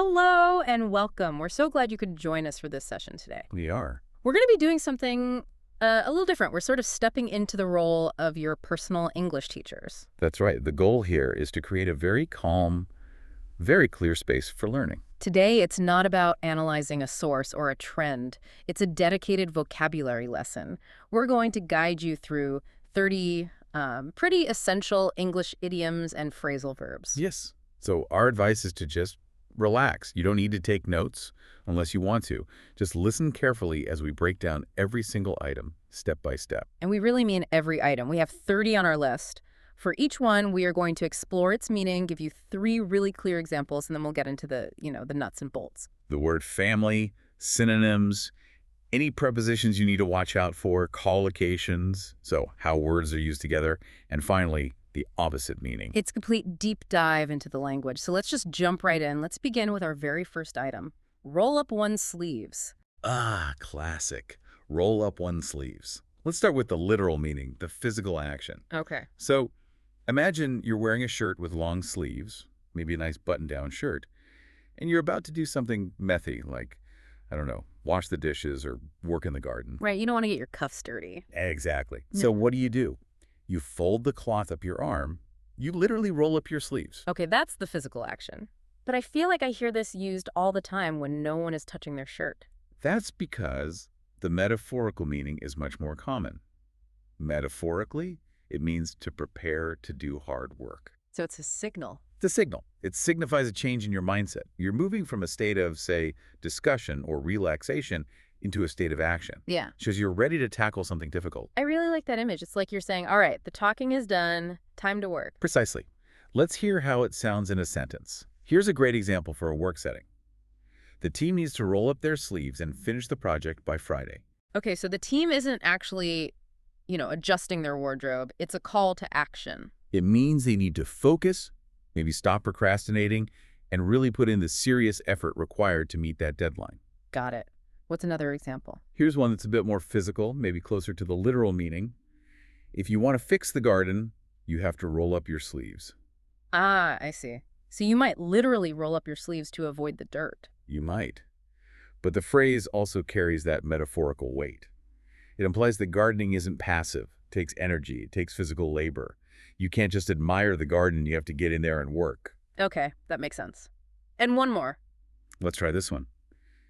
Hello and welcome. We're so glad you could join us for this session today. We are. We're going to be doing something a little different. We're sort of stepping into the role of your personal English teachers. That's right. The goal here is to create a very calm, very clear space for learning. Today, it's not about analyzing a source or a trend. It's a dedicated vocabulary lesson. We're going to guide you through 30 pretty essential English idioms and phrasal verbs. Yes. So our advice is to just relax. You don't need to take notes unless you want to. Just listen carefully as we break down every single item step by step. And we really mean every item. We have 30 on our list. For each one, we are going to explore its meaning, give you 3 really clear examples, and then we'll get into the nuts and bolts. The word family, synonyms, any prepositions you need to watch out for, collocations, so how words are used together, and finally, the opposite meaning. It's a complete deep dive into the language, so let's just jump right in. Let's begin with our very first item. Roll up one's sleeves. Ah, classic. Roll up one's sleeves. Let's start with the literal meaning, the physical action. Okay. So imagine you're wearing a shirt with long sleeves, maybe a nice button-down shirt, and you're about to do something methy, like, I don't know, wash the dishes or work in the garden. Right, you don't want to get your cuffs dirty. Exactly. So what do? You fold the cloth up your arm. You literally roll up your sleeves. Okay, that's the physical action. But I feel like I hear this used all the time when no one is touching their shirt. That's because the metaphorical meaning is much more common. Metaphorically, it means to prepare to do hard work. So it's a signal. It's a signal. It signifies a change in your mindset. You're moving from a state of, say, discussion or relaxation into a state of action. Yeah. Shows you're ready to tackle something difficult. I really like that image. It's like you're saying, all right, the talking is done, time to work. Precisely. Let's hear how it sounds in a sentence. Here's a great example for a work setting. The team needs to roll up their sleeves and finish the project by Friday. Okay, so the team isn't actually, adjusting their wardrobe. It's a call to action. It means they need to focus, maybe stop procrastinating, and really put in the serious effort required to meet that deadline. Got it. What's another example? Here's one that's a bit more physical, maybe closer to the literal meaning. If you want to fix the garden, you have to roll up your sleeves. Ah, I see. So you might literally roll up your sleeves to avoid the dirt. You might. But the phrase also carries that metaphorical weight. It implies that gardening isn't passive. It takes energy. It takes physical labor. You can't just admire the garden. You have to get in there and work. Okay, that makes sense. And one more. Let's try this one.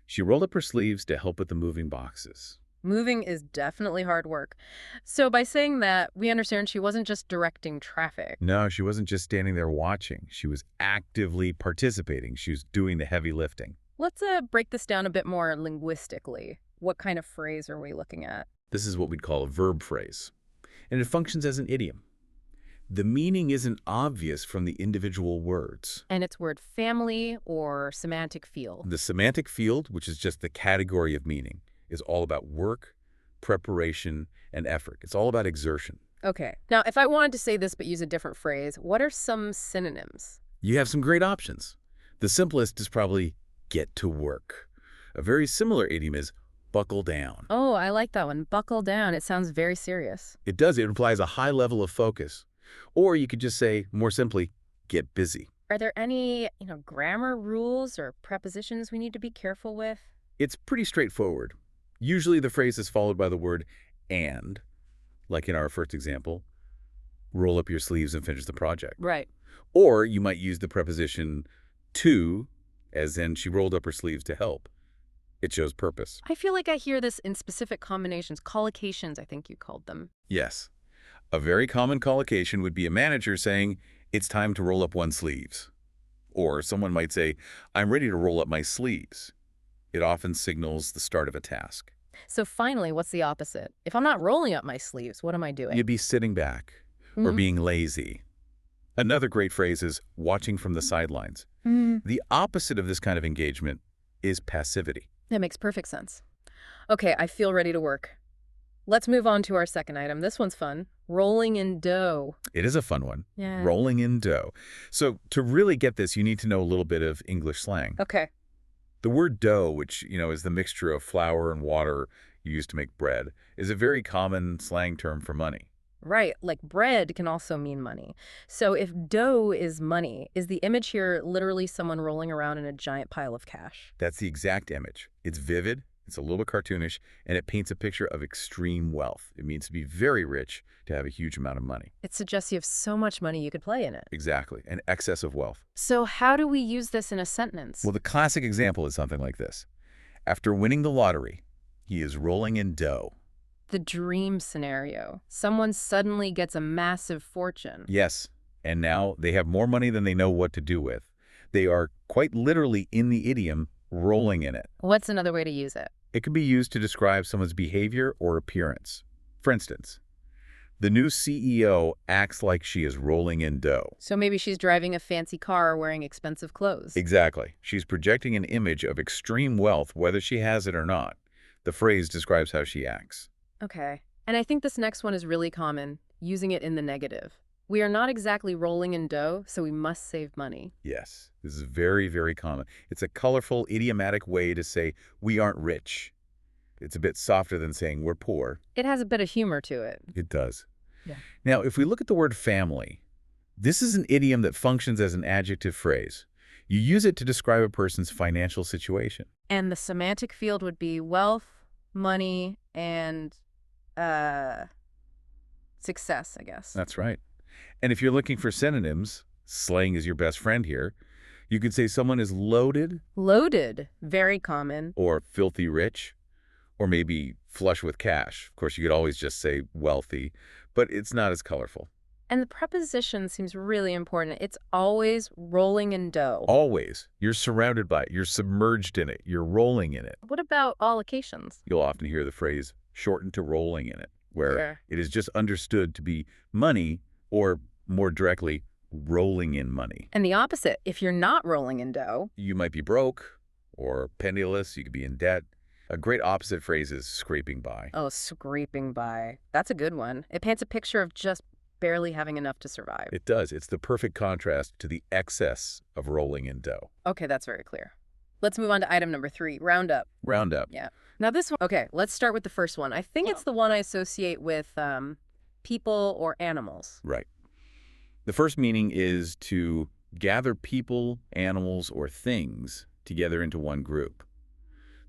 She rolled up her sleeves to help with the moving boxes. Moving is definitely hard work. So by saying that, we understand she wasn't just directing traffic. No, she wasn't just standing there watching. She was actively participating. She was doing the heavy lifting. Let's break this down a bit more linguistically. What kind of phrase are we looking at? This is what we'd call a verb phrase, and it functions as an idiom. The meaning isn't obvious from the individual words. And it's word family or semantic field. The semantic field, which is just the category of meaning, is all about work, preparation, and effort. It's all about exertion. Okay. Now, if I wanted to say this but use a different phrase, what are some synonyms? You have some great options. The simplest is probably get to work. A very similar idiom is buckle down. Oh, I like that one. Buckle down. It sounds very serious. It does. It implies a high level of focus. Or you could just say, more simply, get busy. Are there any, grammar rules or prepositions we need to be careful with? It's pretty straightforward. Usually the phrase is followed by the word and, like in our first example, roll up your sleeves and finish the project. Right. Or you might use the preposition to, as in she rolled up her sleeves to help. It shows purpose. I feel like I hear this in specific combinations. Collocations, I think you called them. Yes. A very common collocation would be a manager saying, it's time to roll up one's sleeves. Or someone might say, I'm ready to roll up my sleeves. It often signals the start of a task. So finally, what's the opposite? If I'm not rolling up my sleeves, what am I doing? You'd be sitting back or being lazy. Another great phrase is watching from the sidelines. The opposite of this kind of engagement is passivity. That makes perfect sense. Okay, I feel ready to work. Let's move on to our second item. This one's fun. Rolling in dough. It is a fun one. Yeah. Rolling in dough. So to really get this, you need to know a little bit of English slang. Okay. The word dough, which, is the mixture of flour and water you use to make bread, is a very common slang term for money. Right, like bread can also mean money. So if dough is money, is the image here literally someone rolling around in a giant pile of cash? That's the exact image. It's vivid, it's a little bit cartoonish, and it paints a picture of extreme wealth. It means to be very rich, to have a huge amount of money. It suggests you have so much money you could play in it. Exactly, an excess of wealth. So how do we use this in a sentence? Well, the classic example is something like this. After winning the lottery, he is rolling in dough. The dream scenario. Someone suddenly gets a massive fortune. Yes, and now they have more money than they know what to do with. They are quite literally, in the idiom, rolling in it. What's another way to use it? It can be used to describe someone's behavior or appearance. For instance, the new CEO acts like she is rolling in dough. So maybe she's driving a fancy car or wearing expensive clothes. Exactly. She's projecting an image of extreme wealth, whether she has it or not. The phrase describes how she acts. Okay. And I think this next one is really common, using it in the negative. We are not exactly rolling in dough, so we must save money. Yes, this is very, very common. It's a colorful, idiomatic way to say we aren't rich. It's a bit softer than saying we're poor. It has a bit of humor to it. It does. Yeah. Now, if we look at the word family, this is an idiom that functions as an adjective phrase. You use it to describe a person's financial situation. And the semantic field would be wealth, money, and success, I guess. That's right. And if you're looking for synonyms, slang is your best friend here. You could say someone is loaded. Loaded, very common. Or filthy rich. Or maybe flush with cash. Of course, you could always just say wealthy, but it's not as colorful. And the preposition seems really important. It's always rolling in dough. Always. You're surrounded by it. You're submerged in it. You're rolling in it. What about all occasions? You'll often hear the phrase shortened to rolling in it, where Sure. it is just understood to be money, or more directly, rolling in money. And the opposite, if you're not rolling in dough. You might be broke or penniless. You could be in debt. A great opposite phrase is scraping by. Oh, scraping by. That's a good one. It paints a picture of just barely having enough to survive. It does. It's the perfect contrast to the excess of rolling in dough. Okay, that's very clear. Let's move on to item number 3, round up. Round up. Yeah. Now this one, okay, let's start with the first one. I think it's the one I associate with people or animals. Right. The first meaning is to gather people, animals, or things together into one group.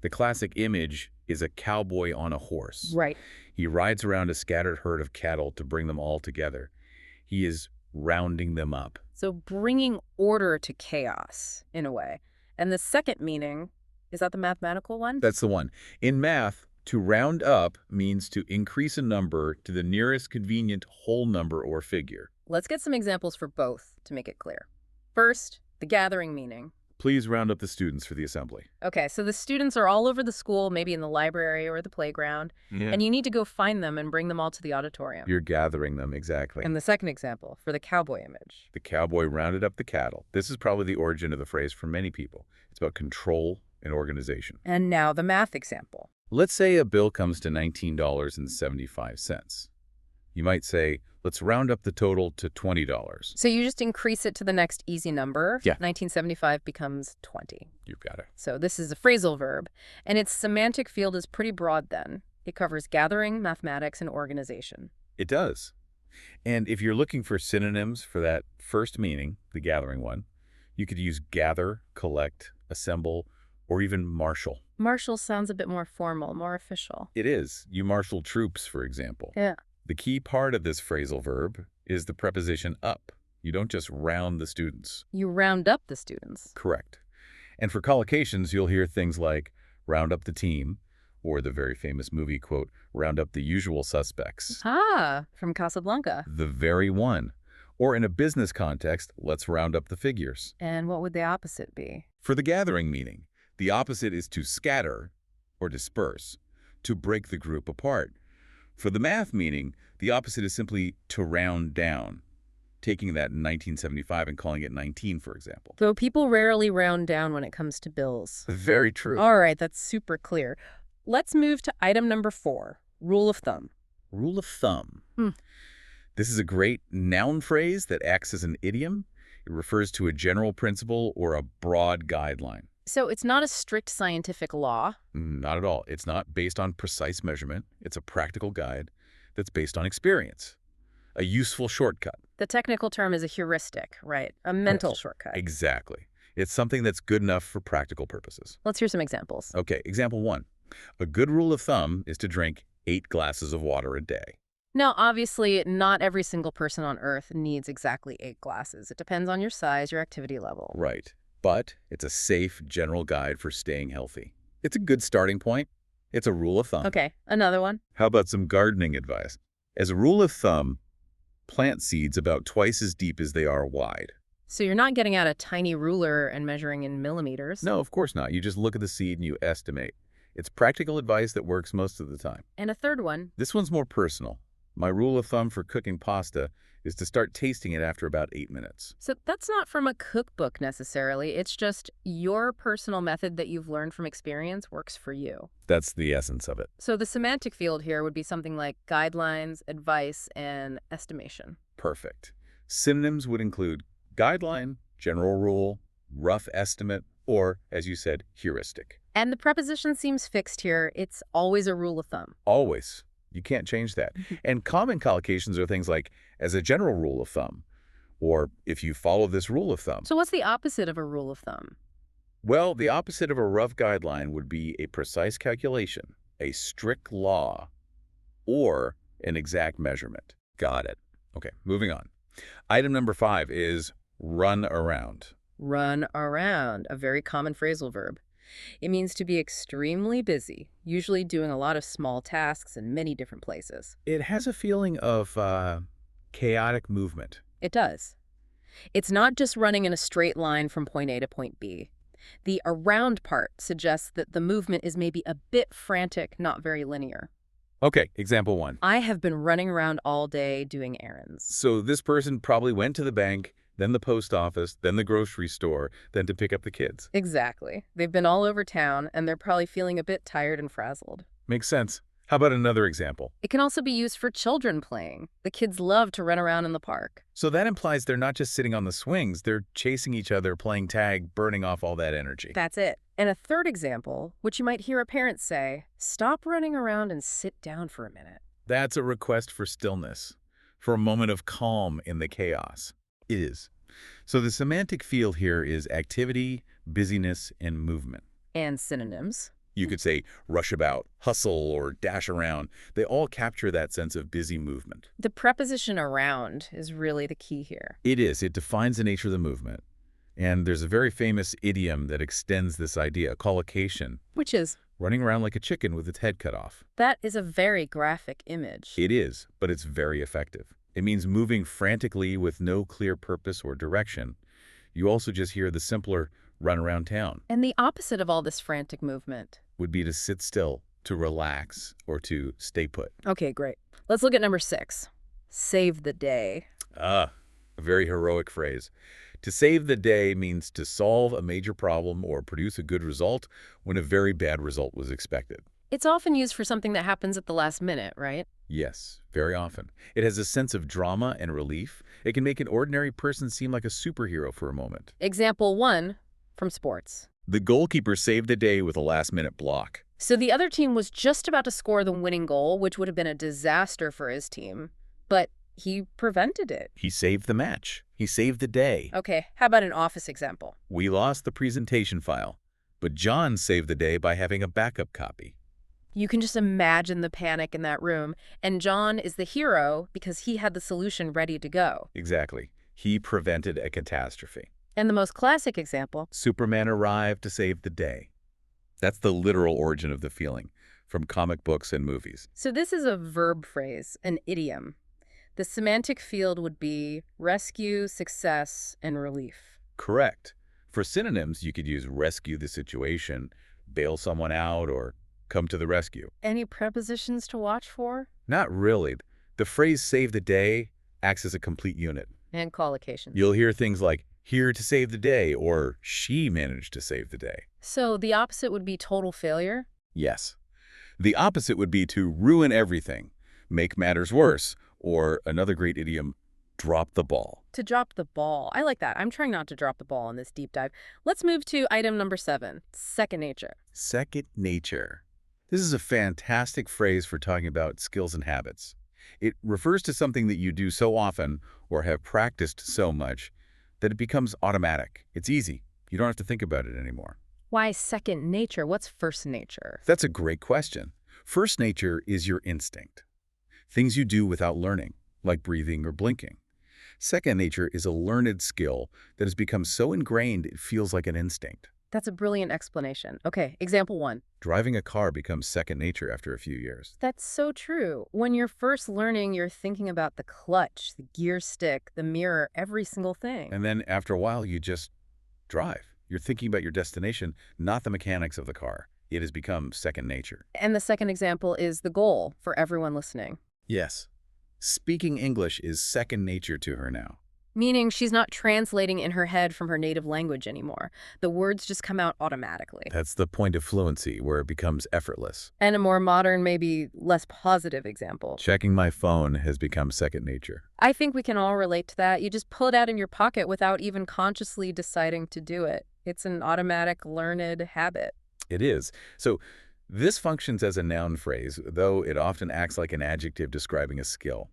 The classic image is a cowboy on a horse. Right. He rides around a scattered herd of cattle to bring them all together. He is rounding them up. So bringing order to chaos, in a way. And the second meaning, is that the mathematical one? That's the one. In math, to round up means to increase a number to the nearest convenient whole number or figure. Let's get some examples for both to make it clear. First, the gathering meaning. Please round up the students for the assembly. Okay, so the students are all over the school, maybe in the library or the playground, and you need to go find them and bring them all to the auditorium. You're gathering them, exactly. And the second example, for the cowboy image. The cowboy rounded up the cattle. This is probably the origin of the phrase for many people. It's about control and organization. And now the math example. Let's say a bill comes to $19.75. You might say, let's round up the total to $20. So you just increase it to the next easy number. Yeah. 1975 becomes 20. You've got it. So this is a phrasal verb, and its semantic field is pretty broad then. It covers gathering, mathematics, and organization. It does. And if you're looking for synonyms for that first meaning, the gathering one, you could use gather, collect, assemble, or even marshal. Marshal sounds a bit more formal, more official. It is. You marshal troops, for example. Yeah. The key part of this phrasal verb is the preposition up. You don't just round the students. You round up the students. Correct. And for collocations, you'll hear things like round up the team, or the very famous movie quote, round up the usual suspects. Ah, from Casablanca. The very one. Or in a business context, let's round up the figures. And what would the opposite be? For the gathering meaning, the opposite is to scatter or disperse, to break the group apart. For the math meaning, the opposite is simply to round down, taking that in 1975 and calling it 19, for example. Though people rarely round down when it comes to bills. Very true. All right, that's super clear. Let's move to item number 4, rule of thumb. Rule of thumb. This is a great noun phrase that acts as an idiom. It refers to a general principle or a broad guideline. So it's not a strict scientific law. Not at all. It's not based on precise measurement. It's a practical guide that's based on experience. a useful shortcut. The technical term is a heuristic, right? A mental shortcut. Exactly. It's something that's good enough for practical purposes. Let's hear some examples. Okay, example 1. A good rule of thumb is to drink 8 glasses of water a day. Now, obviously, not every single person on Earth needs exactly 8 glasses. It depends on your size, your activity level. Right. But it's a safe general guide for staying healthy. It's a good starting point. It's a rule of thumb. Okay, another one. How about some gardening advice? As a rule of thumb, plant seeds about twice as deep as they are wide. So you're not getting out a tiny ruler and measuring in millimeters. No, of course not. You just look at the seed and you estimate. It's practical advice that works most of the time. And a third one. This one's more personal. My rule of thumb for cooking pasta is to start tasting it after about 8 minutes. So that's not from a cookbook necessarily. It's just your personal method that you've learned from experience works for you. That's the essence of it. So the semantic field here would be something like guidelines, advice, and estimation. Perfect. Synonyms would include guideline, general rule, rough estimate, or, as you said, heuristic. And the preposition seems fixed here. It's always a rule of thumb. Always. You can't change that. And common collocations are things like, as a general rule of thumb, or if you follow this rule of thumb. So what's the opposite of a rule of thumb? Well, the opposite of a rough guideline would be a precise calculation, a strict law, or an exact measurement. Got it. Okay, moving on. Item number 5 is run around. Run around, a very common phrasal verb. It means to be extremely busy, usually doing a lot of small tasks in many different places. It has a feeling of chaotic movement. It does. It's not just running in a straight line from point A to point B. The around part suggests that the movement is maybe a bit frantic, not very linear. Okay, example 1. I have been running around all day doing errands. So this person probably went to the bank, then the post office, then the grocery store, then to pick up the kids. Exactly. They've been all over town, and they're probably feeling a bit tired and frazzled. Makes sense. How about another example? It can also be used for children playing. The kids love to run around in the park. So that implies they're not just sitting on the swings, they're chasing each other, playing tag, burning off all that energy. That's it. And a third example, which you might hear a parent say, stop running around and sit down for a minute. That's a request for stillness, for a moment of calm in the chaos. It is. So the semantic field here is activity, busyness, and movement. And synonyms. You could say rush about, hustle, or dash around. They all capture that sense of busy movement. The preposition around is really the key here. It is. It defines the nature of the movement. And there's a very famous idiom that extends this idea, collocation. Which is? Running around like a chicken with its head cut off. That is a very graphic image. It is, but it's very effective. It means moving frantically with no clear purpose or direction. You also just hear the simpler run around town. And the opposite of all this frantic movement would be to sit still, to relax, or to stay put. Okay, great. Let's look at number 6. Save the day. A very heroic phrase. To save the day means to solve a major problem or produce a good result when a very bad result was expected. It's often used for something that happens at the last minute, right? Yes, very often. It has a sense of drama and relief. It can make an ordinary person seem like a superhero for a moment. Example 1 from sports. The goalkeeper saved the day with a last-minute block. So the other team was just about to score the winning goal, which would have been a disaster for his team, but he prevented it. He saved the match. He saved the day. Okay, how about an office example? We lost the presentation file, but John saved the day by having a backup copy. You can just imagine the panic in that room, and John is the hero because he had the solution ready to go. Exactly. He prevented a catastrophe. And the most classic example, Superman arrived to save the day. That's the literal origin of the feeling, from comic books and movies. So this is a verb phrase, an idiom. The semantic field would be rescue, success, and relief. Correct. For synonyms, you could use rescue the situation, bail someone out, or come to the rescue. Any prepositions to watch for? Not really. The phrase save the day acts as a complete unit. And collocations. You'll hear things like here to save the day or she managed to save the day. So the opposite would be total failure? Yes. The opposite would be to ruin everything, make matters worse, or another great idiom, drop the ball. To drop the ball. I like that. I'm trying not to drop the ball in this deep dive. Let's move to item number 7, second nature. Second nature. This is a fantastic phrase for talking about skills and habits. It refers to something that you do so often or have practiced so much that it becomes automatic. It's easy. You don't have to think about it anymore. Why second nature? What's first nature? That's a great question. First nature is your instinct. Things you do without learning, like breathing or blinking. Second nature is a learned skill that has become so ingrained it feels like an instinct. That's a brilliant explanation. Okay, example 1. Driving a car becomes second nature after a few years. That's so true. When you're first learning, you're thinking about the clutch, the gear stick, the mirror, every single thing. And then after a while, you just drive. You're thinking about your destination, not the mechanics of the car. It has become second nature. And the second example is the goal for everyone listening. Yes. Speaking English is second nature to her now. Meaning she's not translating in her head from her native language anymore. The words just come out automatically. That's the point of fluency, where it becomes effortless. And a more modern, maybe less positive example. Checking my phone has become second nature. I think we can all relate to that. You just pull it out in your pocket without even consciously deciding to do it. It's an automatic, learned habit. It is. So this functions as a noun phrase, though it often acts like an adjective describing a skill.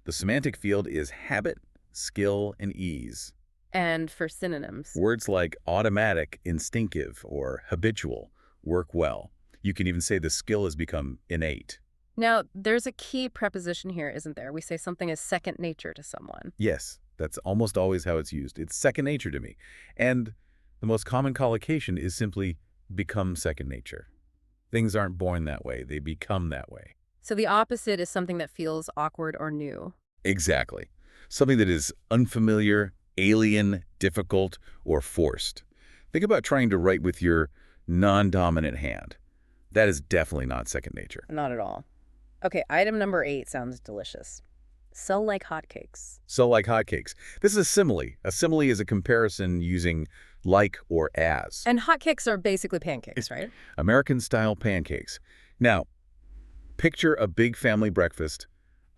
The semantic field is habit, skill, and ease. And for synonyms. Words like automatic, instinctive, or habitual work well. You can even say the skill has become innate. Now, there's a key preposition here, isn't there? We say something is second nature to someone. Yes, that's almost always how it's used. It's second nature to me. And the most common collocation is simply become second nature. Things aren't born that way. They become that way. So the opposite is something that feels awkward or new. Exactly. Something that is unfamiliar, alien, difficult, or forced. Think about trying to write with your non-dominant hand. That is definitely not second nature. Not at all. Okay, item number 8 sounds delicious. Sell like hotcakes. So like hotcakes. This is a simile. A simile is a comparison using like or as. And hotcakes are basically pancakes, right? American-style pancakes. Now, picture a big family breakfast.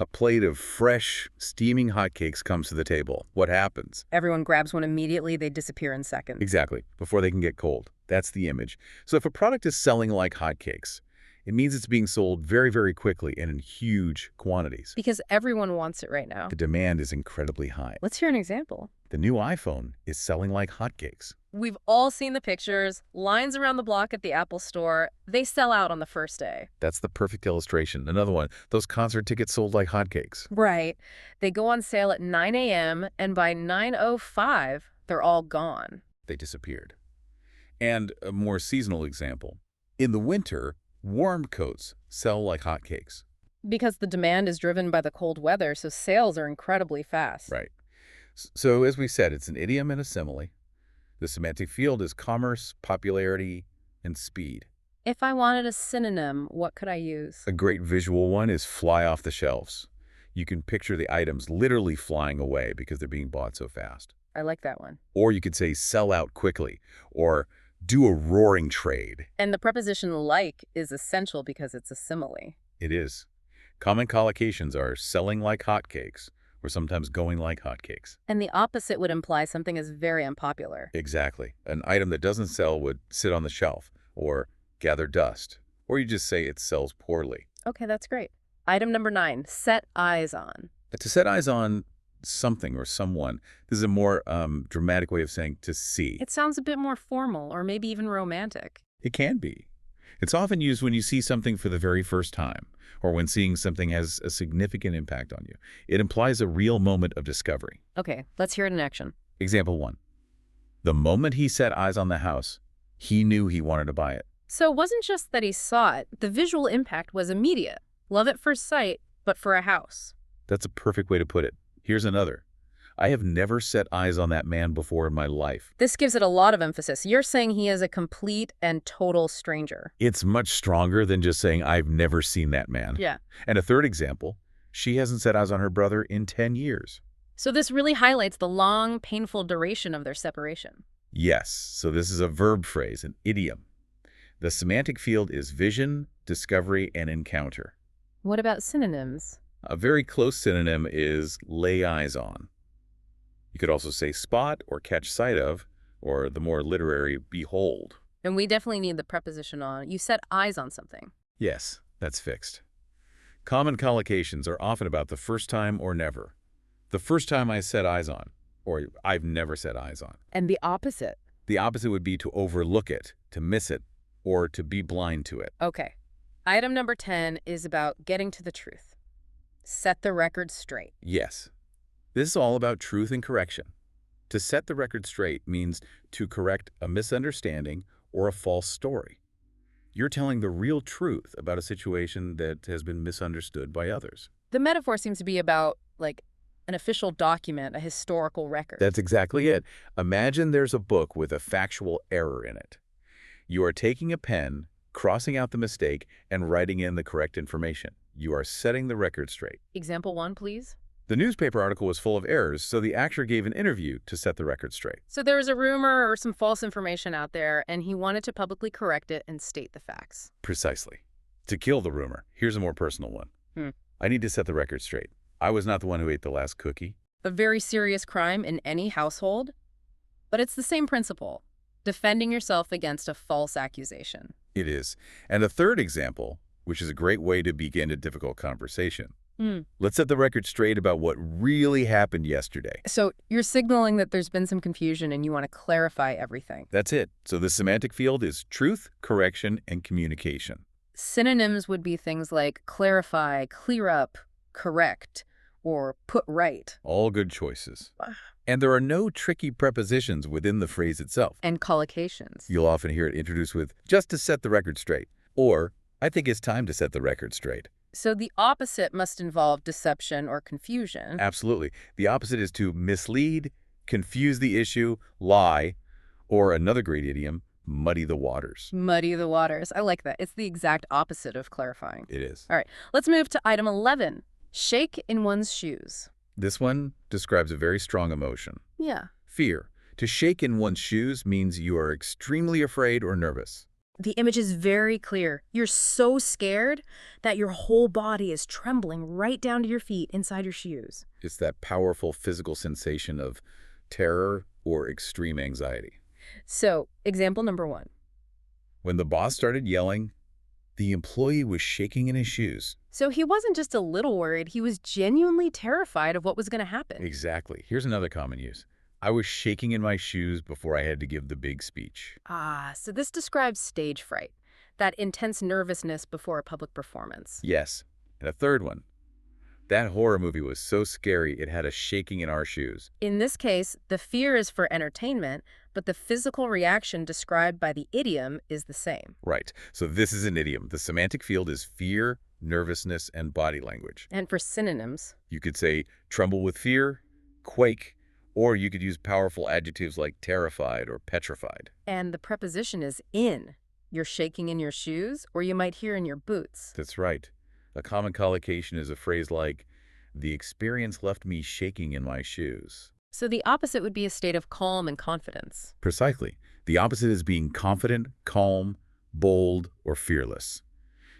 A plate of fresh, steaming hotcakes comes to the table. What happens? Everyone grabs one immediately, they disappear in seconds. Exactly, before they can get cold. That's the image. So if a product is selling like hotcakes, it means it's being sold very, very quickly and in huge quantities. Because everyone wants it right now. The demand is incredibly high. Let's hear an example. The new iPhone is selling like hotcakes. We've all seen the pictures, lines around the block at the Apple store. They sell out on the first day. That's the perfect illustration. Another one, those concert tickets sold like hotcakes. Right. They go on sale at 9 a.m., and by 9:05, they're all gone. They disappeared. And a more seasonal example. In the winter, warm coats sell like hotcakes. Because the demand is driven by the cold weather, so sales are incredibly fast. Right. So as we said, it's an idiom and a simile. The semantic field is commerce, popularity, and speed. If I wanted a synonym, what could I use? A great visual one is fly off the shelves. You can picture the items literally flying away because they're being bought so fast. I like that one. Or you could say sell out quickly, or do a roaring trade. And the preposition like is essential because it's a simile. It is. Common collocations are selling like hotcakes, or sometimes going like hotcakes. And the opposite would imply something is very unpopular. Exactly. An item that doesn't sell would sit on the shelf, or gather dust, or you just say it sells poorly. Okay, that's great. Item number 9, set eyes on. To set eyes on something or someone, this is a more dramatic way of saying to see. It sounds a bit more formal or maybe even romantic. It can be. It's often used when you see something for the very first time, or when seeing something has a significant impact on you. It implies a real moment of discovery. Okay, let's hear it in action. Example 1. The moment he set eyes on the house, he knew he wanted to buy it. So it wasn't just that he saw it. The visual impact was immediate. Love at first sight, but for a house. That's a perfect way to put it. Here's another. I have never set eyes on that man before in my life. This gives it a lot of emphasis. You're saying he is a complete and total stranger. It's much stronger than just saying, I've never seen that man. Yeah. And a third example, she hasn't set eyes on her brother in 10 years. So this really highlights the long, painful duration of their separation. Yes, so this is a verb phrase, an idiom. The semantic field is vision, discovery, and encounter. What about synonyms? A very close synonym is lay eyes on. You could also say spot or catch sight of, or the more literary, behold. And we definitely need the preposition on. You set eyes on something. Yes, that's fixed. Common collocations are often about the first time or never. The first time I set eyes on, or I've never set eyes on. And the opposite. The opposite would be to overlook it, to miss it, or to be blind to it. Okay. Item number 10 is about getting to the truth. Set the record straight. Yes. This is all about truth and correction. To set the record straight means to correct a misunderstanding or a false story. You're telling the real truth about a situation that has been misunderstood by others. The metaphor seems to be about, like, an official document, a historical record. That's exactly it. Imagine there's a book with a factual error in it. You are taking a pen, crossing out the mistake, and writing in the correct information. You are setting the record straight. Example 1, please. The newspaper article was full of errors, so the actor gave an interview to set the record straight. So there was a rumor or some false information out there, and he wanted to publicly correct it and state the facts. Precisely. To kill the rumor, here's a more personal one. I need to set the record straight. I was not the one who ate the last cookie. A very serious crime in any household, but it's the same principle. Defending yourself against a false accusation. It is. And a third example, which is a great way to begin a difficult conversation. Let's set the record straight about what really happened yesterday. So you're signaling that there's been some confusion and you want to clarify everything. That's it. So the semantic field is truth, correction, and communication. Synonyms would be things like clarify, clear up, correct, or put right. All good choices. And there are no tricky prepositions within the phrase itself. And collocations. You'll often hear it introduced with, just to set the record straight, or, I think it's time to set the record straight. So the opposite must involve deception or confusion. Absolutely. The opposite is to mislead, confuse the issue, lie, or another great idiom, muddy the waters. Muddy the waters. I like that. It's the exact opposite of clarifying. It is. All right, let's move to item 11. Shake in one's shoes. This one describes a very strong emotion. Yeah. Fear. To shake in one's shoes means you are extremely afraid or nervous. The image is very clear. You're so scared that your whole body is trembling right down to your feet inside your shoes. It's that powerful physical sensation of terror or extreme anxiety. So, example number 1. When the boss started yelling, the employee was shaking in his shoes. So he wasn't just a little worried, he was genuinely terrified of what was going to happen. Exactly. Here's another common use. I was shaking in my shoes before I had to give the big speech. So this describes stage fright, that intense nervousness before a public performance. Yes. And a third one. That horror movie was so scary it had us shaking in our shoes. In this case, the fear is for entertainment, but the physical reaction described by the idiom is the same. Right. So this is an idiom. The semantic field is fear, nervousness, and body language. And for synonyms, You could say tremble with fear, quake, or you could use powerful adjectives like terrified or petrified. and the preposition is in. You're shaking in your shoes, or you might hear in your boots. That's right. A common collocation is a phrase like, the experience left me shaking in my shoes. So the opposite would be a state of calm and confidence. Precisely. The opposite is being confident, calm, bold, or fearless.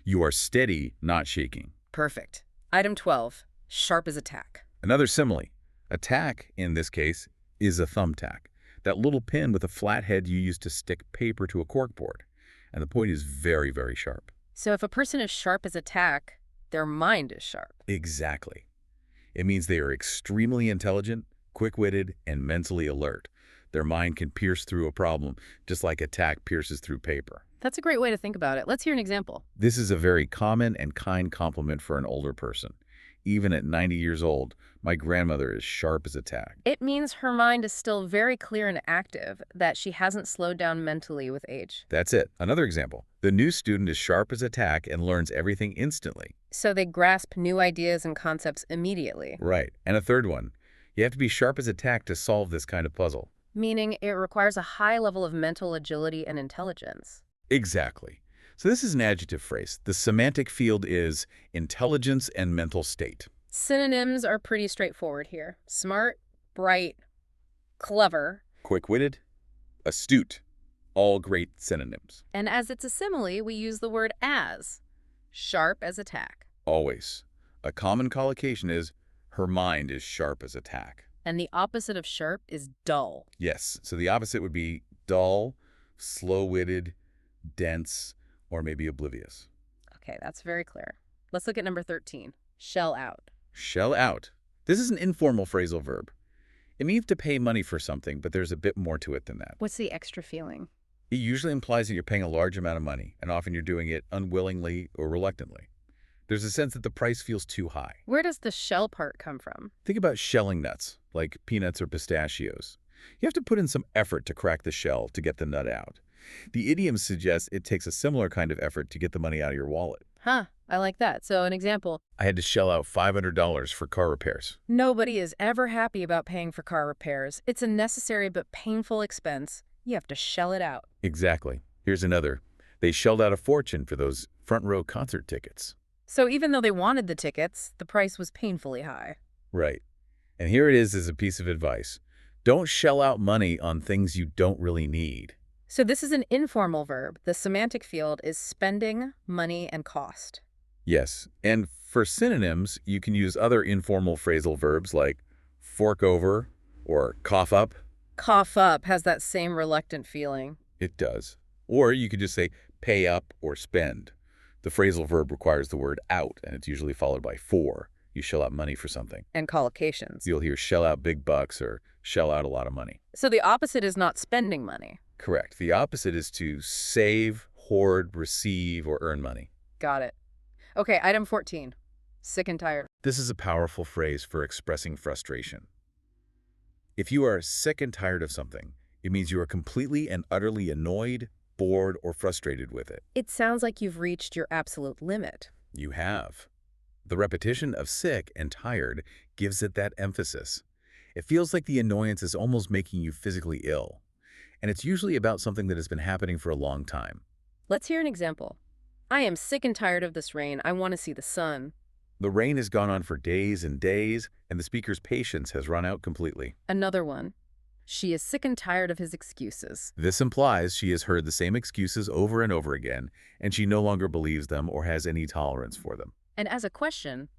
You are steady, not shaking. Perfect. Item 12, sharp as a tack. Another simile. A tack, in this case, is a thumbtack. That little pin with a flat head you use to stick paper to a corkboard. And the point is very, very sharp. So if a person is sharp as a tack, their mind is sharp. Exactly. It means they are extremely intelligent, quick-witted, and mentally alert. Their mind can pierce through a problem, just like a tack pierces through paper. That's a great way to think about it. Let's hear an example. This is a very common and kind compliment for an older person. Even at 90 years old, my grandmother is sharp as a tack. It means her mind is still very clear and active, that she hasn't slowed down mentally with age. That's it. Another example. The new student is sharp as a tack and learns everything instantly. So they grasp new ideas and concepts immediately. Right. And a third one. You have to be sharp as a tack to solve this kind of puzzle. Meaning it requires a high level of mental agility and intelligence. Exactly. So this is an adjective phrase. The semantic field is intelligence and mental state. Synonyms are pretty straightforward here. Smart, bright, clever. Quick-witted, astute, all great synonyms. And as it's a simile, we use the word as. Sharp as a tack. Always. A common collocation is, her mind is sharp as a tack. And the opposite of sharp is dull. Yes, so the opposite would be dull, slow-witted, dense, or maybe oblivious. Okay, that's very clear. Let's look at number 13. Shell out. Shell out. This is an informal phrasal verb. It means to pay money for something, but there's a bit more to it than that. What's the extra feeling? It usually implies that you're paying a large amount of money, and often you're doing it unwillingly or reluctantly. There's a sense that the price feels too high. Where does the shell part come from? Think about shelling nuts, like peanuts or pistachios. You have to put in some effort to crack the shell to get the nut out. The idiom suggests it takes a similar kind of effort to get the money out of your wallet. Huh, I like that. So an example. I had to shell out $500 for car repairs. Nobody is ever happy about paying for car repairs. It's a necessary but painful expense. You have to shell it out. Exactly. Here's another. They shelled out a fortune for those front row concert tickets. So even though they wanted the tickets, the price was painfully high. Right. And here it is as a piece of advice. Don't shell out money on things you don't really need. So this is an informal verb. The semantic field is spending, money, and cost. Yes. And for synonyms, you can use other informal phrasal verbs like fork over or cough up. Cough up has that same reluctant feeling. It does. Or you could just say pay up or spend. The phrasal verb requires the word out, and it's usually followed by for. You shell out money for something. And collocations. You'll hear shell out big bucks or shell out a lot of money. So the opposite is not spending money. Correct. The opposite is to save, hoard, receive, or earn money. Got it. Okay, item 14. Sick and tired. This is a powerful phrase for expressing frustration. If you are sick and tired of something, it means you are completely and utterly annoyed, bored, or frustrated with it. It sounds like you've reached your absolute limit. You have. The repetition of sick and tired gives it that emphasis. It feels like the annoyance is almost making you physically ill. And it's usually about something that has been happening for a long time. Let's hear an example. I am sick and tired of this rain. I want to see the sun. The rain has gone on for days and days, and the speaker's patience has run out completely. Another one. She is sick and tired of his excuses. This implies she has heard the same excuses over and over again, and she no longer believes them or has any tolerance for them. And as a question,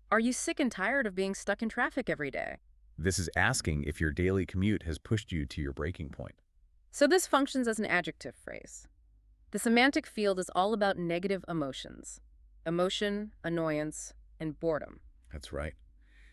are you sick and tired of being stuck in traffic every day? This is asking if your daily commute has pushed you to your breaking point. So this functions as an adjective phrase. The semantic field is all about negative emotions. Emotion, annoyance, and boredom. That's right.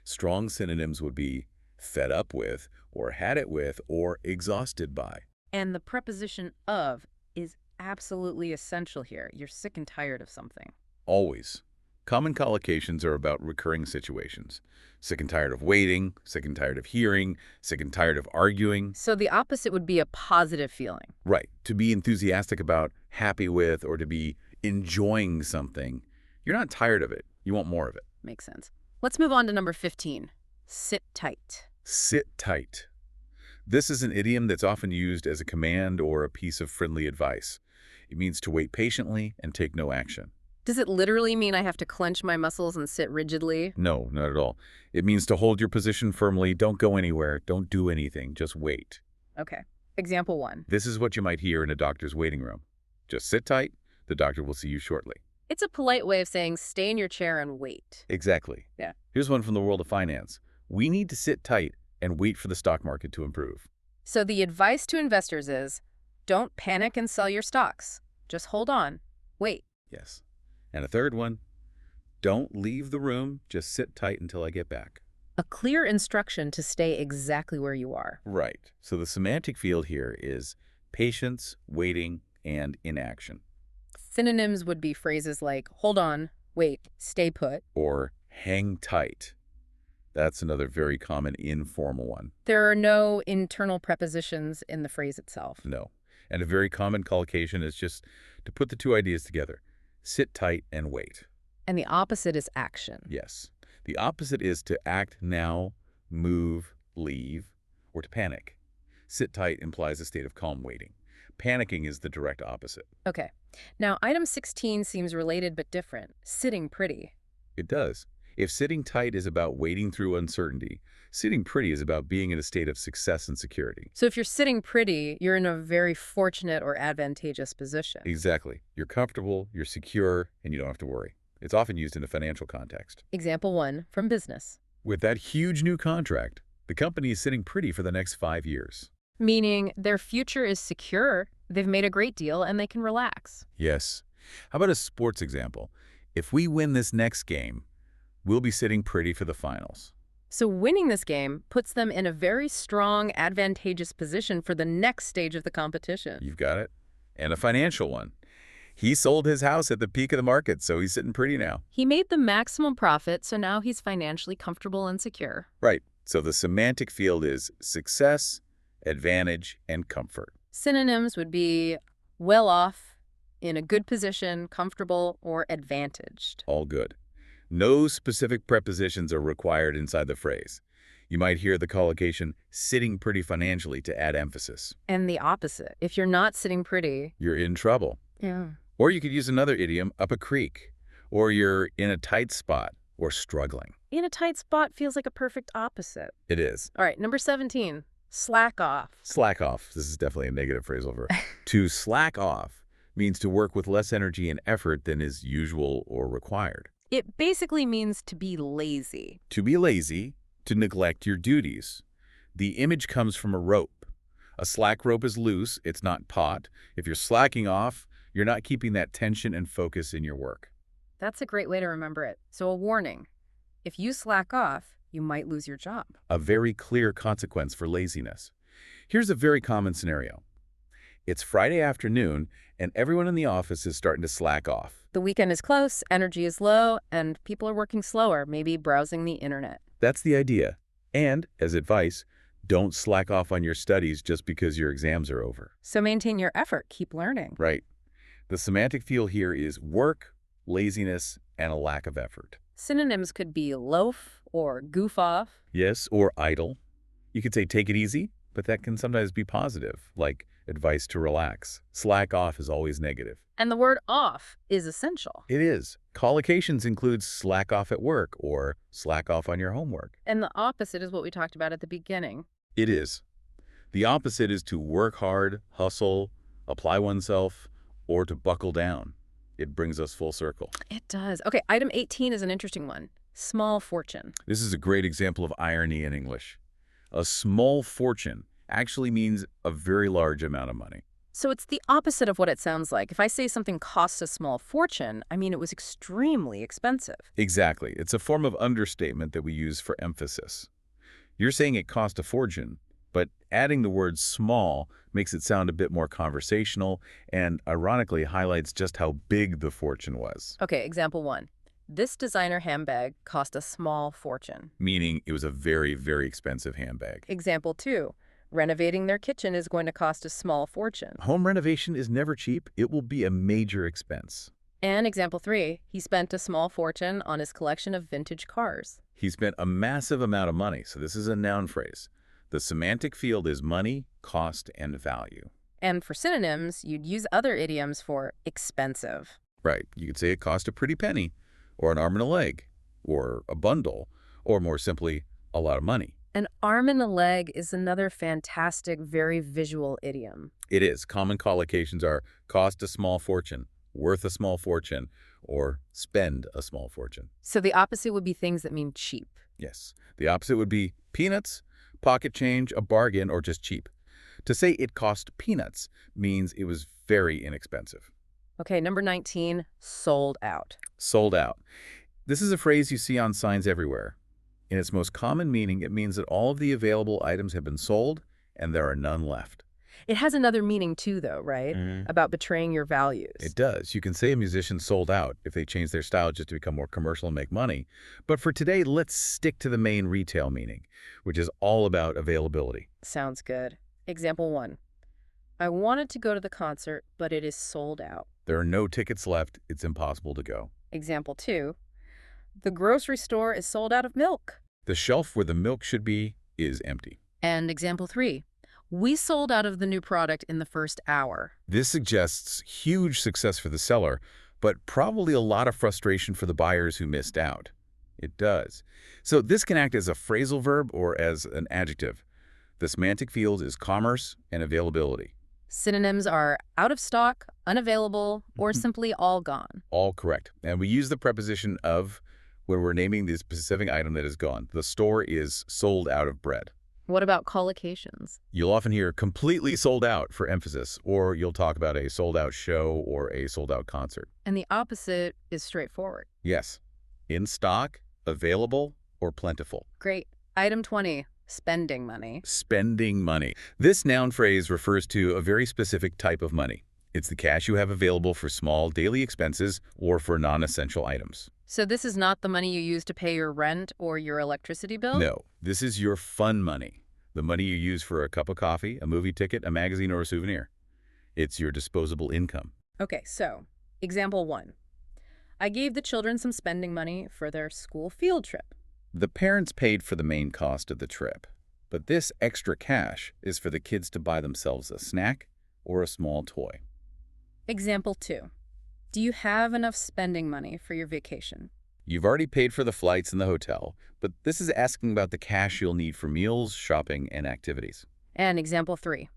Strong synonyms would be fed up with, or had it with, or exhausted by. And the preposition of is absolutely essential here. You're sick and tired of something. Always. Common collocations are about recurring situations. Sick and tired of waiting, sick and tired of hearing, sick and tired of arguing. So the opposite would be a positive feeling. Right. To be enthusiastic about, happy with, or to be enjoying something. You're not tired of it. You want more of it. Makes sense. Let's move on to number 15. Sit tight. Sit tight. This is an idiom that's often used as a command or a piece of friendly advice. It means to wait patiently and take no action. Does it literally mean I have to clench my muscles and sit rigidly? No, not at all. It means to hold your position firmly, don't go anywhere, don't do anything, just wait. Okay. Example 1. This is what you might hear in a doctor's waiting room. Just sit tight, the doctor will see you shortly. It's a polite way of saying stay in your chair and wait. Exactly. Yeah. Here's one from the world of finance. We need to sit tight and wait for the stock market to improve. So the advice to investors is, don't panic and sell your stocks. Just hold on. Wait. Yes. And a third one, don't leave the room, just sit tight until I get back. A clear instruction to stay exactly where you are. Right. So the semantic field here is patience, waiting, and inaction. Synonyms would be phrases like hold on, wait, stay put. Or hang tight. That's another very common informal one. There are no internal prepositions in the phrase itself. No. And a very common collocation is just to put the two ideas together. Sit tight and wait. And the opposite is action. Yes. The opposite is to act now, move, leave, or to panic. Sit tight implies a state of calm waiting. Panicking is the direct opposite. Okay. Now, item 16 seems related but different. Sitting pretty. It does. If sitting tight is about waiting through uncertainty, sitting pretty is about being in a state of success and security. So if you're sitting pretty, you're in a very fortunate or advantageous position. Exactly. You're comfortable, you're secure, and you don't have to worry. It's often used in a financial context. Example 1 from business. With that huge new contract, the company is sitting pretty for the next 5 years. Meaning their future is secure, they've made a great deal, and they can relax. Yes. How about a sports example? If we win this next game, we'll be sitting pretty for the finals. So winning this game puts them in a very strong, advantageous position for the next stage of the competition. You've got it. And a financial one. He sold his house at the peak of the market, so he's sitting pretty now. He made the maximum profit, so now he's financially comfortable and secure. Right. So the semantic field is success, advantage, and comfort. Synonyms would be well off, in a good position, comfortable, or advantaged. All good. No specific prepositions are required inside the phrase. You might hear the collocation sitting pretty financially to add emphasis. And the opposite. If you're not sitting pretty, You're in trouble. yeah. Or you could use another idiom, up a creek. Or you're in a tight spot or struggling. In a tight spot feels like a perfect opposite. It is. All right, number 17, slack off. Slack off. This is definitely a negative phrasal verb. To slack off means to work with less energy and effort than is usual or required. It basically means to be lazy. To be lazy, to neglect your duties. The image comes from a rope. A slack rope is loose, it's not taut. If you're slacking off, you're not keeping that tension and focus in your work. That's a great way to remember it. So a warning, if you slack off, you might lose your job. A very clear consequence for laziness. Here's a very common scenario. It's Friday afternoon, and everyone in the office is starting to slack off. The weekend is close, energy is low, and people are working slower, maybe browsing the internet. That's the idea. And, as advice, don't slack off on your studies just because your exams are over. So maintain your effort, keep learning. Right. The semantic field here is work, laziness, and a lack of effort. Synonyms could be loaf or goof off. Yes, or idle. You could say take it easy, but that can sometimes be positive, like advice to relax. Slack off is always negative. And the word off is essential. It is. Collocations include slack off at work or slack off on your homework. And the opposite is what we talked about at the beginning. It is. The opposite is to work hard, hustle, apply oneself, or to buckle down. It brings us full circle. It does. Okay, item 18 is an interesting one. Small fortune. This is a great example of irony in English. A small fortune actually means a very large amount of money. So it's the opposite of what it sounds like. If I say something costs a small fortune, I mean it was extremely expensive. Exactly. It's a form of understatement that we use for emphasis. You're saying it cost a fortune, but adding the word small makes it sound a bit more conversational and ironically highlights just how big the fortune was. Okay, example 1. This designer handbag cost a small fortune. Meaning it was a very, very expensive handbag. Example 2. Renovating their kitchen is going to cost a small fortune. Home renovation is never cheap. It will be a major expense. And example 3. He spent a small fortune on his collection of vintage cars. He spent a massive amount of money, so this is a noun phrase. The semantic field is money, cost, and value. And for synonyms, you'd use other idioms for expensive. Right. You could say it cost a pretty penny, or an arm and a leg, or a bundle, or more simply, a lot of money. An arm and a leg is another fantastic, very visual idiom. It is. Common collocations are cost a small fortune, worth a small fortune, or spend a small fortune. So the opposite would be things that mean cheap. Yes. The opposite would be peanuts, pocket change, a bargain, or just cheap. To say it cost peanuts means it was very inexpensive. Okay, number 19, sold out. Sold out. This is a phrase you see on signs everywhere. In its most common meaning, it means that all of the available items have been sold and there are none left. It has another meaning too, though, right? About betraying your values. It does. You can say a musician sold out if they change their style just to become more commercial and make money. But for today, let's stick to the main retail meaning, which is all about availability. Sounds good. Example 1. I wanted to go to the concert, but it is sold out. There are no tickets left. It's impossible to go. Example 2. The grocery store is sold out of milk. The shelf where the milk should be is empty. And example 3. We sold out of the new product in the first hour. This suggests huge success for the seller, but probably a lot of frustration for the buyers who missed out. It does. So this can act as a phrasal verb or as an adjective. The semantic field is commerce and availability. Synonyms are out of stock, unavailable, or simply all gone. All correct. And we use the preposition of when we're naming the specific item that is gone. The store is sold out of bread. What about collocations? You'll often hear completely sold out for emphasis, or you'll talk about a sold-out show or a sold-out concert. And the opposite is straightforward. Yes, in stock, available, or plentiful. Great. Item 20, spending money. Spending money. This noun phrase refers to a very specific type of money. It's the cash you have available for small daily expenses or for non-essential items. So this is not the money you use to pay your rent or your electricity bill? No, this is your fun money. The money you use for a cup of coffee, a movie ticket, a magazine, or a souvenir. It's your disposable income. Okay, so example 1. I gave the children some spending money for their school field trip. The parents paid for the main cost of the trip, but this extra cash is for the kids to buy themselves a snack or a small toy. Example 2. Do you have enough spending money for your vacation? You've already paid for the flights and the hotel, but this is asking about the cash you'll need for meals, shopping, and activities. And example 3.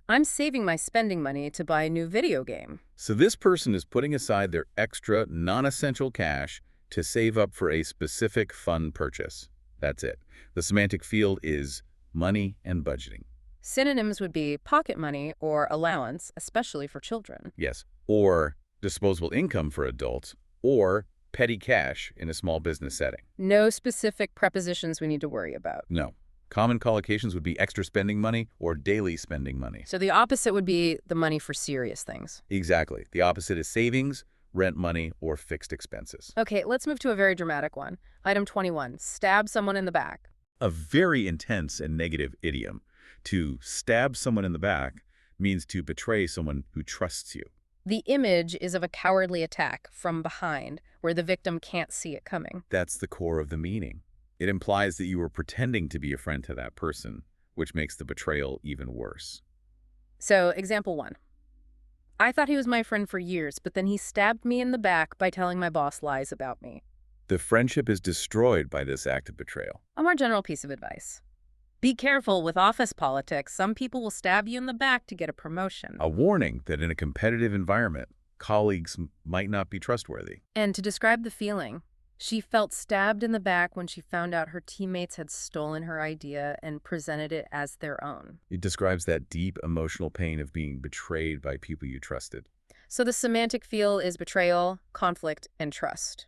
I'm saving my spending money to buy a new video game. So this person is putting aside their extra, non-essential cash to save up for a specific fun purchase. That's it. The semantic field is money and budgeting. Synonyms would be pocket money or allowance, especially for children. Yes. Or disposable income for adults, or petty cash in a small business setting. No specific prepositions we need to worry about. No. Common collocations would be extra spending money or daily spending money. So the opposite would be the money for serious things. Exactly. The opposite is savings, rent money, or fixed expenses. Okay, let's move to a very dramatic one. Item 21, stab someone in the back. A very intense and negative idiom. To stab someone in the back means to betray someone who trusts you. The image is of a cowardly attack from behind, where the victim can't see it coming. That's the core of the meaning. It implies that you were pretending to be a friend to that person, which makes the betrayal even worse. So, example 1. I thought he was my friend for years, but then he stabbed me in the back by telling my boss lies about me. The friendship is destroyed by this act of betrayal. A more general piece of advice. Be careful with office politics. Some people will stab you in the back to get a promotion. A warning that in a competitive environment, colleagues might not be trustworthy. And to describe the feeling, she felt stabbed in the back when she found out her teammates had stolen her idea and presented it as their own. It describes that deep emotional pain of being betrayed by people you trusted. So the semantic field is betrayal, conflict, and trust,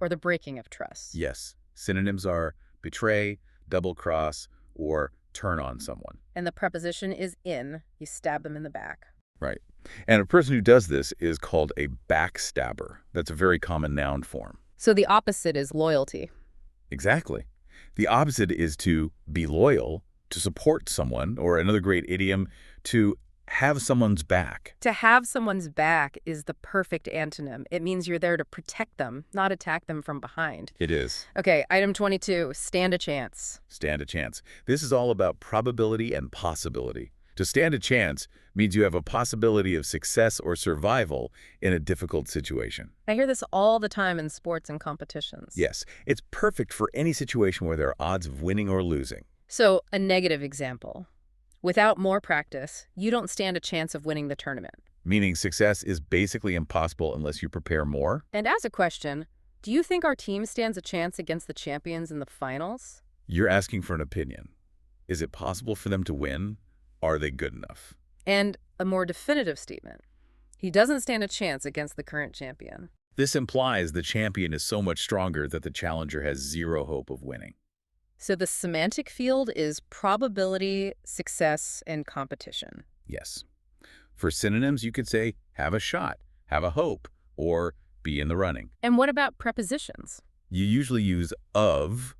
or the breaking of trust. Yes. Synonyms are betray, double-cross, or turn on someone. And the preposition is in. You stab them in the back. Right. And a person who does this is called a backstabber. That's a very common noun form. So the opposite is loyalty. Exactly. The opposite is to be loyal, to support someone, or another great idiom, to have someone's back. To have someone's back is the perfect antonym. It means you're there to protect them, not attack them from behind. It is. Okay, item 22, stand a chance. Stand a chance. This is all about probability and possibility. To stand a chance means you have a possibility of success or survival in a difficult situation. I hear this all the time in sports and competitions. Yes, it's perfect for any situation where there are odds of winning or losing. So, a negative example. Without more practice, you don't stand a chance of winning the tournament. Meaning success is basically impossible unless you prepare more. And as a question, do you think our team stands a chance against the champions in the finals? You're asking for an opinion. Is it possible for them to win? Are they good enough? And a more definitive statement. He doesn't stand a chance against the current champion. This implies the champion is so much stronger that the challenger has zero hope of winning. So the semantic field is probability, success, and competition. Yes. For synonyms, you could say have a shot, have a hope, or be in the running. And what about prepositions? You usually use of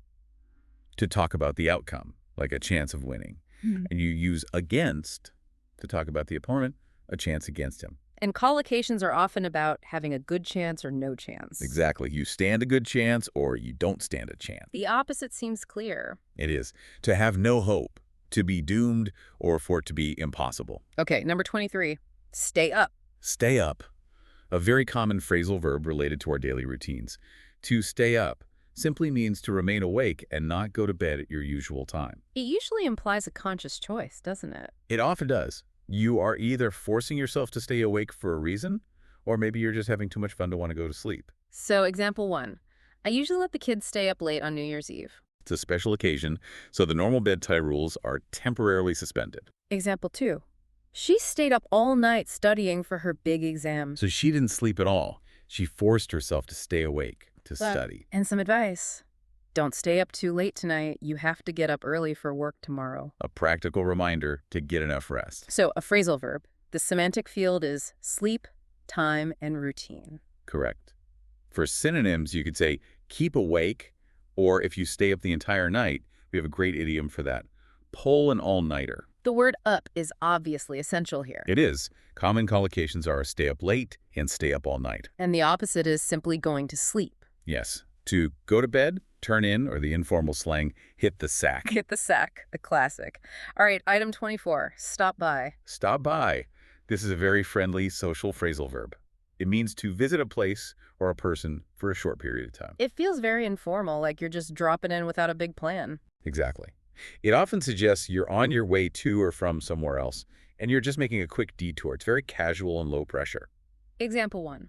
to talk about the outcome, like a chance of winning. And you use against to talk about the opponent, a chance against him. And collocations are often about having a good chance or no chance. Exactly. You stand a good chance or you don't stand a chance. The opposite seems clear. It is. To have no hope, to be doomed, or for it to be impossible. Okay, number 23, stay up. Stay up. A very common phrasal verb related to our daily routines. To stay up simply means to remain awake and not go to bed at your usual time. It usually implies a conscious choice, doesn't it? It often does. You are either forcing yourself to stay awake for a reason, or maybe you're just having too much fun to want to go to sleep. So, example 1. I usually let the kids stay up late on New Year's Eve. It's a special occasion, so the normal bedtime rules are temporarily suspended. Example 2. She stayed up all night studying for her big exam. So she didn't sleep at all. She forced herself to stay awake to study. And some advice. Don't stay up too late tonight. You have to get up early for work tomorrow. A practical reminder to get enough rest. So, a phrasal verb. The semantic field is sleep, time, and routine. Correct. For synonyms, you could say keep awake, or if you stay up the entire night, we have a great idiom for that. Pull an all-nighter. The word up is obviously essential here. It is. Common collocations are stay up late and stay up all night. And the opposite is simply going to sleep. Yes. To go to bed, turn in, or the informal slang, hit the sack. Hit the sack, a classic. All right, item 24, stop by. Stop by. This is a very friendly social phrasal verb. It means to visit a place or a person for a short period of time. It feels very informal, like you're just dropping in without a big plan. Exactly. It often suggests you're on your way to or from somewhere else, and you're just making a quick detour. It's very casual and low pressure. Example 1.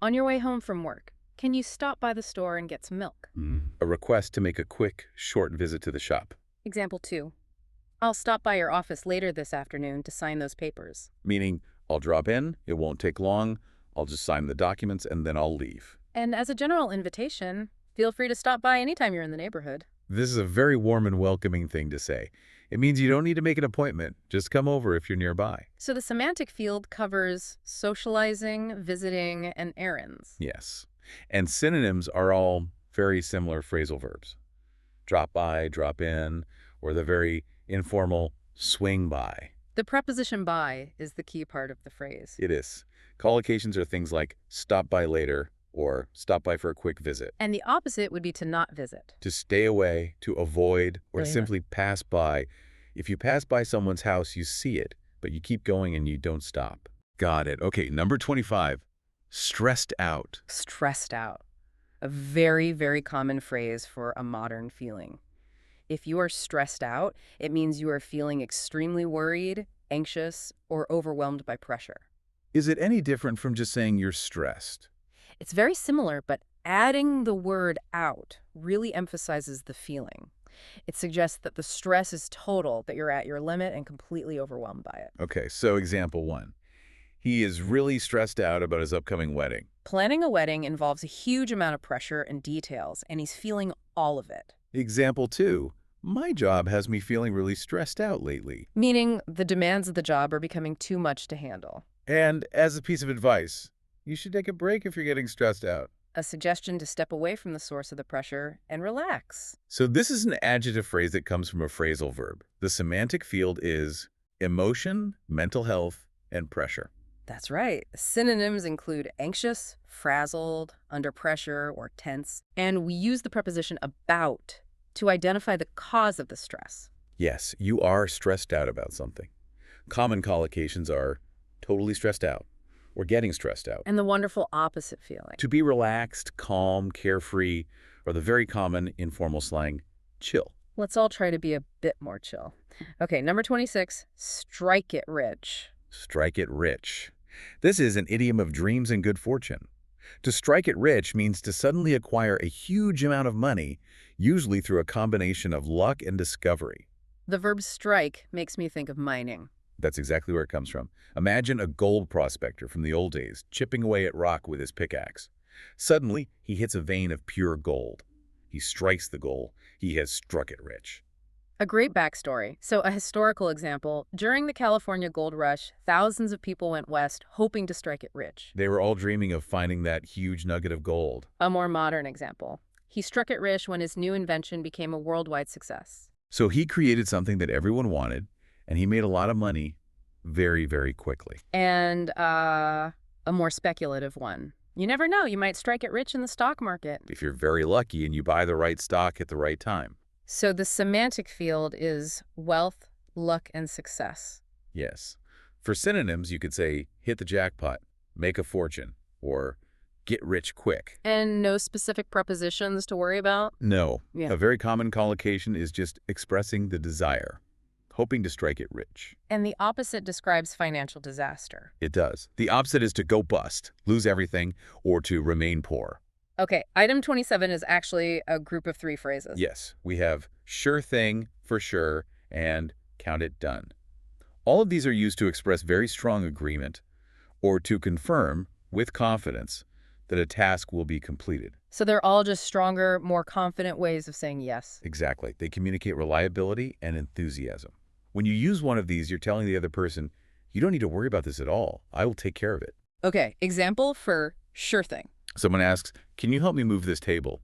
On your way home from work, can you stop by the store and get some milk? A request to make a quick, short visit to the shop. Example 2. I'll stop by your office later this afternoon to sign those papers. Meaning, I'll drop in, it won't take long, I'll just sign the documents, and then I'll leave. And as a general invitation, feel free to stop by anytime you're in the neighborhood. This is a very warm and welcoming thing to say. It means you don't need to make an appointment. Just come over if you're nearby. So the semantic field covers socializing, visiting, and errands. Yes. And synonyms are all very similar phrasal verbs. Drop by, drop in, or the very informal swing by. The preposition by is the key part of the phrase. It is. Collocations are things like stop by later or stop by for a quick visit. And the opposite would be to not visit. To stay away, to avoid, or Really simply pass by. If you pass by someone's house, you see it, but you keep going and you don't stop. Got it. Okay, number 25, stressed out. Stressed out. A very, very common phrase for a modern feeling. If you are stressed out, it means you are feeling extremely worried, anxious, or overwhelmed by pressure. Is it any different from just saying you're stressed? It's very similar, but adding the word out really emphasizes the feeling. It suggests that the stress is total, that you're at your limit and completely overwhelmed by it. Okay, so example 1. He is really stressed out about his upcoming wedding. Planning a wedding involves a huge amount of pressure and details, and he's feeling all of it. Example 2. My job has me feeling really stressed out lately. Meaning the demands of the job are becoming too much to handle. And as a piece of advice, you should take a break if you're getting stressed out. A suggestion to step away from the source of the pressure and relax. So this is an adjective phrase that comes from a phrasal verb. The semantic field is emotion, mental health, and pressure. That's right. Synonyms include anxious, frazzled, under pressure, or tense. And we use the preposition about to identify the cause of the stress. Yes, you are stressed out about something. Common collocations are totally stressed out or getting stressed out. And the wonderful opposite feeling. To be relaxed, calm, carefree, or the very common informal slang, chill. Let's all try to be a bit more chill. Okay, number 26, strike it rich. Strike it rich. This is an idiom of dreams and good fortune. To strike it rich means to suddenly acquire a huge amount of money, usually through a combination of luck and discovery. The verb strike makes me think of mining. That's exactly where it comes from. Imagine a gold prospector from the old days chipping away at rock with his pickaxe. Suddenly, he hits a vein of pure gold. He strikes the gold. He has struck it rich. A great backstory. So a historical example, during the California gold rush, thousands of people went west hoping to strike it rich. They were all dreaming of finding that huge nugget of gold. A more modern example. He struck it rich when his new invention became a worldwide success. So he created something that everyone wanted, and he made a lot of money very, very quickly. And a more speculative one. You never know, you might strike it rich in the stock market. If you're very lucky and you buy the right stock at the right time. So the semantic field is wealth, luck, and success. Yes. For synonyms, you could say hit the jackpot, make a fortune, or get rich quick. And no specific prepositions to worry about? No. Yeah. A very common collocation is just expressing the desire, hoping to strike it rich. And the opposite describes financial disaster. It does. The opposite is to go bust, lose everything, or to remain poor. Okay, item 27 is actually a group of 3 phrases. Yes, we have sure thing, for sure, and count it done. All of these are used to express very strong agreement or to confirm, with confidence, that a task will be completed. So they're all just stronger, more confident ways of saying yes. Exactly. They communicate reliability and enthusiasm. When you use one of these, you're telling the other person, you don't need to worry about this at all. I will take care of it. Okay, example for sure thing. Someone asks, can you help me move this table?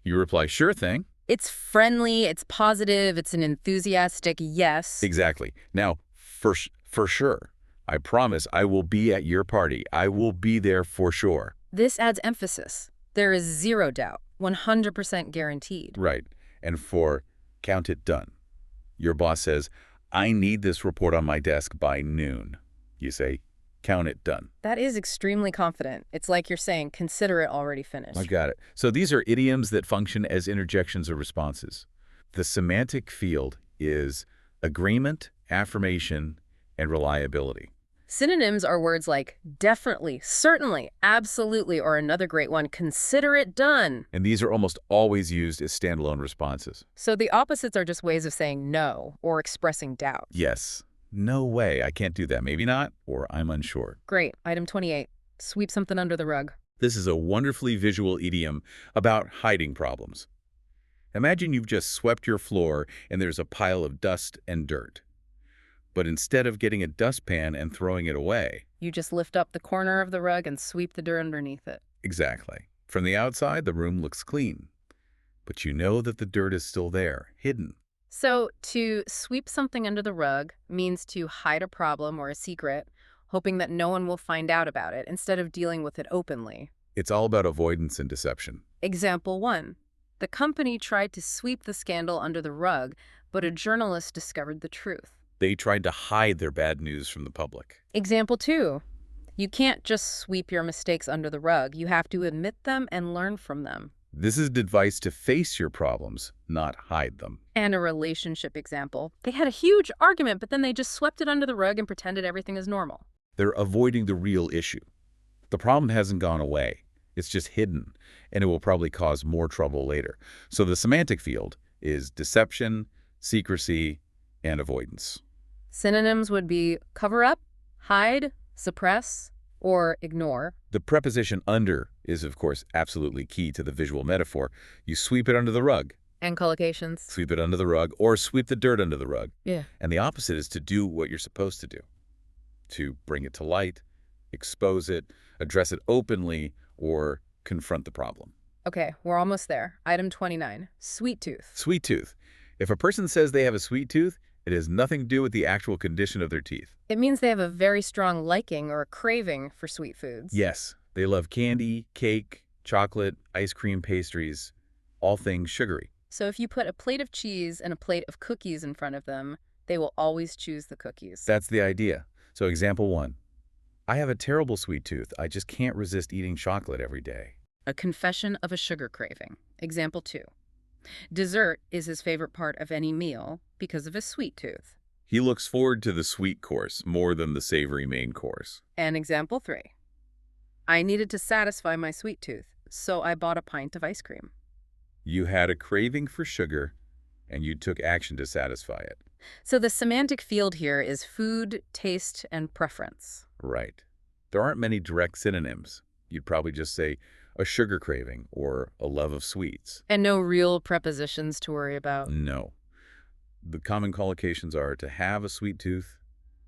You reply, sure thing. It's friendly, it's positive, it's an enthusiastic yes. Exactly. Now, for sure, I promise I will be at your party. I will be there for sure. This adds emphasis. There is zero doubt, 100% guaranteed. Right. And for count it done, your boss says, I need this report on my desk by noon. You say, count it done. That is extremely confident. It's like you're saying, consider it already finished. I got it. So these are idioms that function as interjections or responses. The semantic field is agreement, affirmation, and reliability. Synonyms are words like definitely, certainly, absolutely, or another great one, consider it done. And these are almost always used as standalone responses. So the opposites are just ways of saying no or expressing doubt. Yes. No way. I can't do that. Maybe not, or I'm unsure. Great. Item 28. Sweep something under the rug. This is a wonderfully visual idiom about hiding problems. Imagine you've just swept your floor and there's a pile of dust and dirt. But instead of getting a dustpan and throwing it away... You just lift up the corner of the rug and sweep the dirt underneath it. Exactly. From the outside, the room looks clean. But you know that the dirt is still there, hidden. So to sweep something under the rug means to hide a problem or a secret, hoping that no one will find out about it instead of dealing with it openly. It's all about avoidance and deception. Example 1. The company tried to sweep the scandal under the rug, but a journalist discovered the truth. They tried to hide their bad news from the public. Example 2. You can't just sweep your mistakes under the rug. You have to admit them and learn from them. This is advice to face your problems, not hide them. And a relationship example. They had a huge argument, but then they just swept it under the rug and pretended everything is normal. They're avoiding the real issue. The problem hasn't gone away. It's just hidden, and it will probably cause more trouble later. So the semantic field is deception, secrecy, and avoidance. Synonyms would be cover up, hide, suppress, or ignore. The preposition under is, of course, absolutely key to the visual metaphor. You sweep it under the rug. And collocations. Sweep it under the rug, or sweep the dirt under the rug. Yeah. And the opposite is to do what you're supposed to do. To bring it to light, expose it, address it openly, or confront the problem. Okay, we're almost there. Item 29. Sweet tooth. Sweet tooth. If a person says they have a sweet tooth, it has nothing to do with the actual condition of their teeth. It means they have a very strong liking or craving for sweet foods. Yes, they love candy, cake, chocolate, ice cream, pastries, all things sugary. So if you put a plate of cheese and a plate of cookies in front of them, they will always choose the cookies. That's the idea. So example 1. I have a terrible sweet tooth. I just can't resist eating chocolate every day. A confession of a sugar craving. Example 2. Dessert is his favorite part of any meal because of his sweet tooth. He looks forward to the sweet course more than the savory main course. And example 3. I needed to satisfy my sweet tooth, so I bought a pint of ice cream. You had a craving for sugar, and you took action to satisfy it. So the semantic field here is food, taste, and preference. Right. There aren't many direct synonyms. You'd probably just say a sugar craving or a love of sweets. And no real prepositions to worry about. No. The common collocations are to have a sweet tooth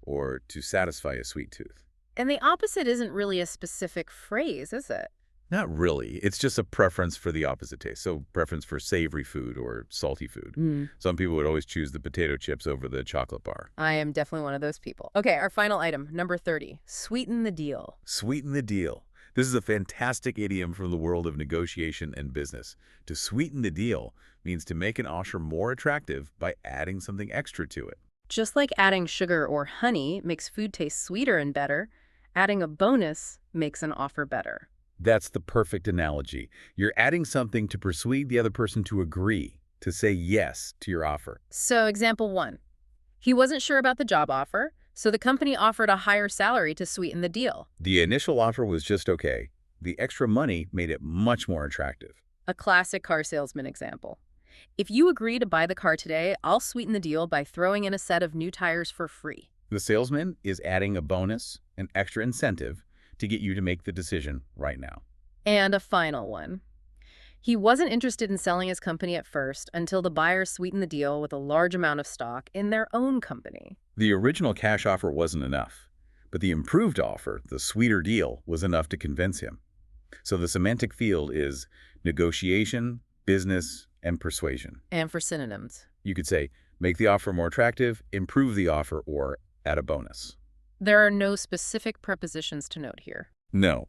or to satisfy a sweet tooth. And the opposite isn't really a specific phrase, is it? Not really. It's just a preference for the opposite taste. So preference for savory food or salty food. Some people would always choose the potato chips over the chocolate bar. I am definitely one of those people. Okay, our final item, number 30. Sweeten the deal. Sweeten the deal. This is a fantastic idiom from the world of negotiation and business. To sweeten the deal means to make an offer more attractive by adding something extra to it. Just like adding sugar or honey makes food taste sweeter and better, adding a bonus makes an offer better. That's the perfect analogy. You're adding something to persuade the other person to agree, to say yes to your offer. So example 1. He wasn't sure about the job offer, so the company offered a higher salary to sweeten the deal. The initial offer was just okay. The extra money made it much more attractive. A classic car salesman example. If you agree to buy the car today, I'll sweeten the deal by throwing in a set of new tires for free. The salesman is adding a bonus, an extra incentive, to get you to make the decision right now. And a final one. He wasn't interested in selling his company at first until the buyer sweetened the deal with a large amount of stock in their own company. The original cash offer wasn't enough, but the improved offer, the sweeter deal, was enough to convince him. So the semantic field is negotiation, business, and persuasion. And for synonyms, You could say, make the offer more attractive, improve the offer, or add a bonus. there are no specific prepositions to note here. No.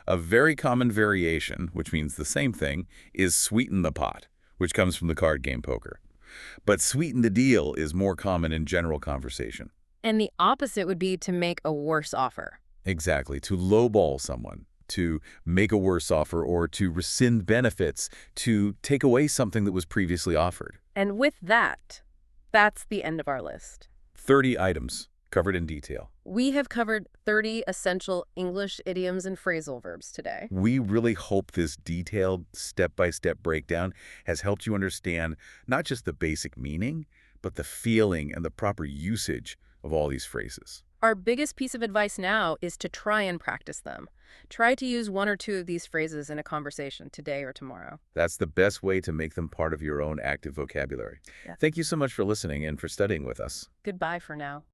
A very common variation, which means the same thing, is sweeten the pot, which comes from the card game poker. But sweeten the deal is more common in general conversation. And the opposite would be to make a worse offer. Exactly, to lowball someone, to make a worse offer, or to rescind benefits, to take away something that was previously offered. And with that, that's the end of our list. 30 items covered in detail. We have covered 30 essential English idioms and phrasal verbs today. We really hope this detailed, step-by-step breakdown has helped you understand not just the basic meaning, but the feeling and the proper usage of all these phrases. Our biggest piece of advice now is to try and practice them. Try to use one or two of these phrases in a conversation today or tomorrow. That's the best way to make them part of your own active vocabulary. Yeah. Thank you so much for listening and for studying with us. Goodbye for now.